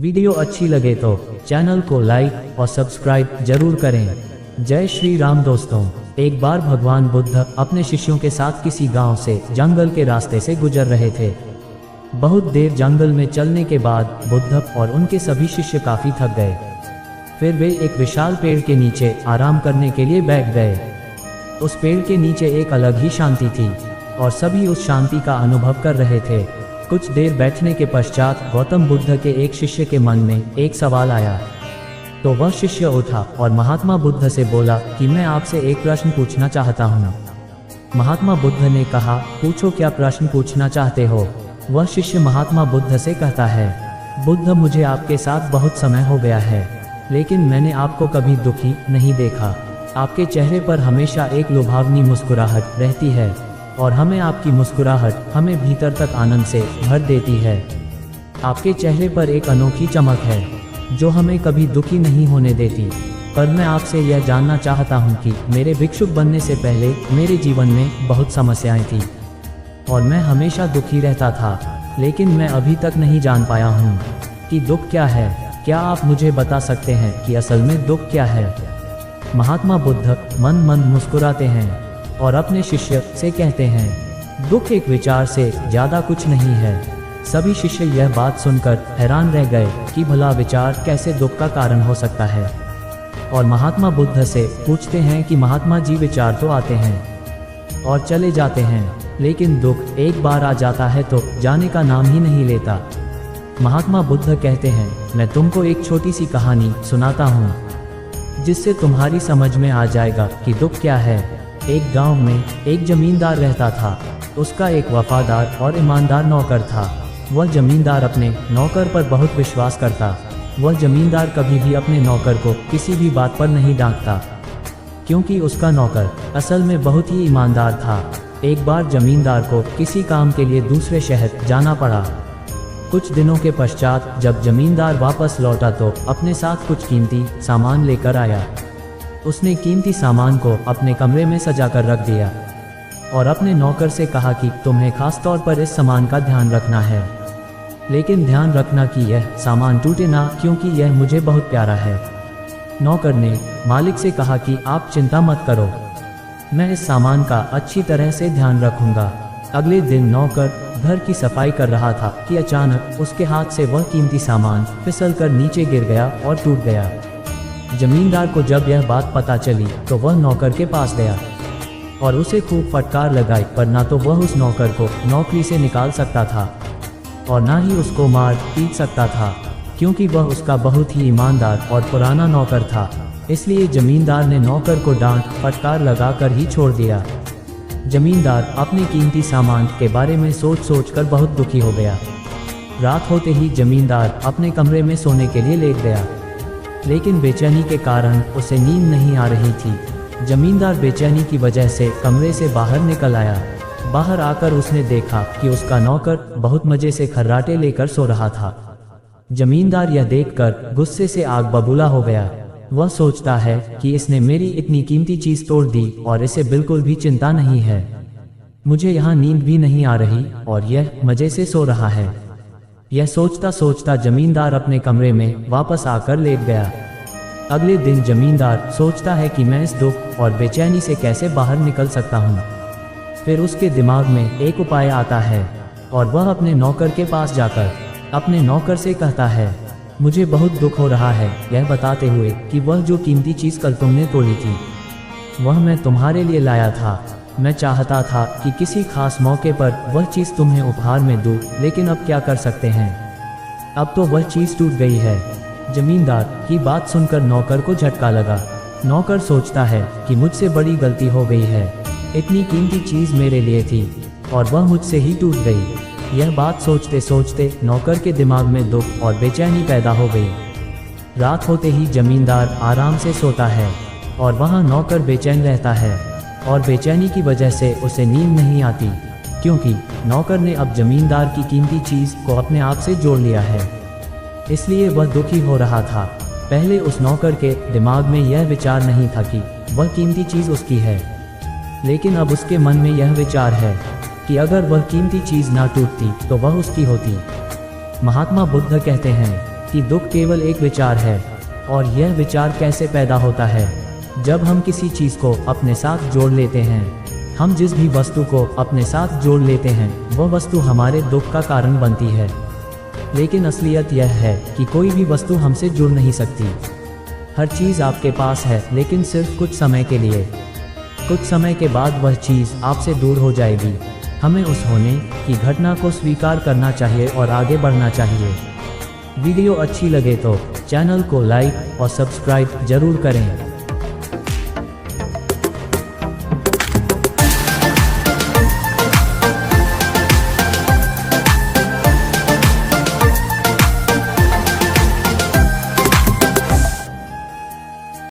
Video अच्छी लगे तो चैनल को लाइक और सब्सक्राइब जरूर करें। जय श्री राम दोस्तों। एक बार भगवान बुद्ध अपने शिष्यों के साथ किसी गांव से जंगल के रास्ते से गुजर रहे थे। बहुत देर जंगल में चलने के बाद बुद्ध और उनके सभी शिष्य काफी थक गए। फिर वे एक विशाल पेड़ के नीचे आराम करने के लिए बैठ गए। उस पेड़ के नीचे एक अलग ही शांति थी और सभी उस शांति का अनुभव कर रहे थे। कुछ देर बैठने के पश्चात गौतम बुद्ध के एक शिष्य के मन में एक सवाल आया। तो वह शिष्य उठा और महात्मा बुद्ध से बोला कि मैं आपसे एक प्रश्न पूछना चाहता हूँ। महात्मा बुद्ध ने कहा, पूछो, क्या प्रश्न पूछना चाहते हो? वह शिष्य महात्मा बुद्ध से कहता है, बुद्ध, मुझे आपके साथ बहुत समय हो गया है, लेकिन मैंने आपको कभी दुखी नहीं देखा। आपके चेहरे पर हमेशा एक लुभावनी मुस्कुराहट रहती है और हमें आपकी मुस्कुराहट हमें भीतर तक आनंद से भर देती है। आपके चेहरे पर एक अनोखी चमक है जो हमें कभी दुखी नहीं होने देती। पर मैं आपसे यह जानना चाहता हूँ कि मेरे भिक्षुक बनने से पहले मेरे जीवन में बहुत समस्याएं थी और मैं हमेशा दुखी रहता था, लेकिन मैं अभी तक नहीं जान पाया हूँ कि दुख क्या है। क्या आप मुझे बता सकते हैं कि असल में दुख क्या है? महात्मा बुद्ध मन मुस्कुराते हैं और अपने शिष्य से कहते हैं, दुख एक विचार से ज़्यादा कुछ नहीं है। सभी शिष्य यह बात सुनकर हैरान रह गए कि भला विचार कैसे दुख का कारण हो सकता है। और महात्मा बुद्ध से पूछते हैं कि महात्मा जी, विचार तो आते हैं और चले जाते हैं, लेकिन दुख एक बार आ जाता है तो जाने का नाम ही नहीं लेता। महात्मा बुद्ध कहते हैं, मैं तुमको एक छोटी सी कहानी सुनाता हूँ जिससे तुम्हारी समझ में आ जाएगा कि दुख क्या है। एक गांव में एक जमींदार रहता था। उसका एक वफादार और ईमानदार नौकर था। वह जमींदार अपने नौकर पर बहुत विश्वास करता। वह जमींदार कभी भी अपने नौकर को किसी भी बात पर नहीं डांटता, क्योंकि उसका नौकर असल में बहुत ही ईमानदार था। एक बार जमींदार को किसी काम के लिए दूसरे शहर जाना पड़ा। कुछ दिनों के पश्चात जब जमींदार वापस लौटा तो अपने साथ कुछ कीमती सामान लेकर आया। उसने कीमती सामान को अपने कमरे में सजाकर रख दिया और अपने नौकर से कहा कि तुम्हें खास तौर पर इस सामान का ध्यान रखना है, लेकिन ध्यान रखना कि यह सामान टूटे ना, क्योंकि यह मुझे बहुत प्यारा है। नौकर ने मालिक से कहा कि आप चिंता मत करो, मैं इस सामान का अच्छी तरह से ध्यान रखूंगा। अगले दिन नौकर घर की सफाई कर रहा था कि अचानक उसके हाथ से वह कीमती सामान फिसलकर नीचे गिर गया और टूट गया। जमींदार को जब यह बात पता चली तो वह नौकर के पास गया और उसे खूब फटकार लगाई, पर ना तो वह उस नौकर को नौकरी से निकाल सकता था और ना ही उसको मार पीट सकता था, क्योंकि वह उसका बहुत ही ईमानदार और पुराना नौकर था। इसलिए जमींदार ने नौकर को डांट फटकार लगाकर ही छोड़ दिया। जमींदार अपने कीमती सामान के बारे में सोच कर बहुत दुखी हो गया। रात होते ही जमींदार अपने कमरे में सोने के लिए लेट गया, लेकिन बेचैनी के कारण उसे नींद नहीं आ रही थी। जमींदार बेचैनी की वजह से कमरे से बाहर निकल आया। बाहर आकर उसने देखा कि उसका नौकर बहुत मजे से खर्राटे लेकर सो रहा था। जमींदार यह देखकर गुस्से से आग बबूला हो गया। वह सोचता है कि इसने मेरी इतनी कीमती चीज तोड़ दी और इसे बिल्कुल भी चिंता नहीं है। मुझे यहाँ नींद भी नहीं आ रही और यह मजे से सो रहा है। यह सोचता सोचता जमींदार अपने कमरे में वापस आकर लेट गया। अगले दिन जमींदार सोचता है कि मैं इस दुख और बेचैनी से कैसे बाहर निकल सकता हूँ। फिर उसके दिमाग में एक उपाय आता है और वह अपने नौकर के पास जाकर अपने नौकर से कहता है, मुझे बहुत दुख हो रहा है, यह बताते हुए कि वह जो कीमती चीज़ कल तुमने तोड़ी थी वह मैं तुम्हारे लिए लाया था। मैं चाहता था कि किसी खास मौके पर वह चीज़ तुम्हें उपहार में दूं, लेकिन अब क्या कर सकते हैं, अब तो वह चीज़ टूट गई है। जमींदार की बात सुनकर नौकर को झटका लगा। नौकर सोचता है कि मुझसे बड़ी गलती हो गई है, इतनी कीमती चीज़ मेरे लिए थी और वह मुझसे ही टूट गई। यह बात सोचते सोचते नौकर के दिमाग में दुख और बेचैनी पैदा हो गई। रात होते ही जमींदार आराम से सोता है और वहाँ नौकर बेचैन रहता है और बेचैनी की वजह से उसे नींद नहीं आती, क्योंकि नौकर ने अब जमींदार की कीमती चीज़ को अपने आप से जोड़ लिया है। इसलिए वह दुखी हो रहा था। पहले उस नौकर के दिमाग में यह विचार नहीं था कि वह कीमती चीज़ उसकी है, लेकिन अब उसके मन में यह विचार है कि अगर वह कीमती चीज़ ना टूटती तो वह उसकी होती। महात्मा बुद्ध कहते हैं, कि दुख केवल एक विचार है, और यह विचार कैसे पैदा होता है। जब हम किसी चीज़ को अपने साथ जोड़ लेते हैं, हम जिस भी वस्तु को अपने साथ जोड़ लेते हैं, वह वस्तु हमारे दुख का कारण बनती है। लेकिन असलियत यह है कि कोई भी वस्तु हमसे जुड़ नहीं सकती। हर चीज़ आपके पास है, लेकिन सिर्फ कुछ समय के लिए। कुछ समय के बाद वह चीज़ आपसे दूर हो जाएगी। हमें उस होने की घटना को स्वीकार करना चाहिए और आगे बढ़ना चाहिए। वीडियो अच्छी लगे तो चैनल को लाइक और सब्सक्राइब जरूर करें।